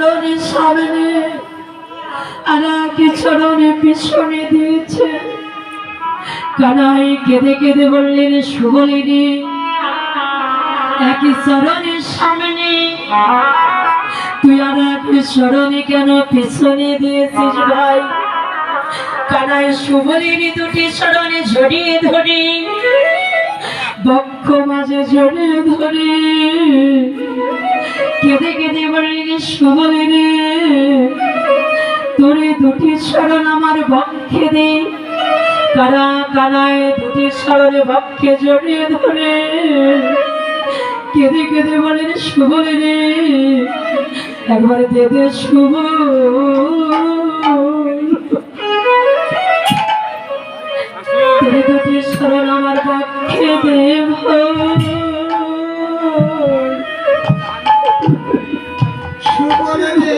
চরণের সামনে আর কি চরণে পিছনে দিয়েছে। কানাই কেঁদে কেঁদে বললেন, সুবলিনী একই চরণের সামনে তুই আর একই চরণে কেন পিছনে দিয়েছিস ভাই? কানাই সুবলিনী দুটি চরণে জড়িয়ে ধরে, বক্ষ মাঝে জড়িয়ে ধরে কেঁদে কেঁদে বললেন, সুবলিনী তোরে দুটি চরণ আমার বক্ষে দে। কারা কানায় দুটি চরণে বক্ষে জড়িয়ে ধরে কেঁদে কেঁদে বলেন, সুবলিনী একবার দে দে শুভ। তোরে দুটি চরণ আমার বক্ষে দেব। সুবলিনী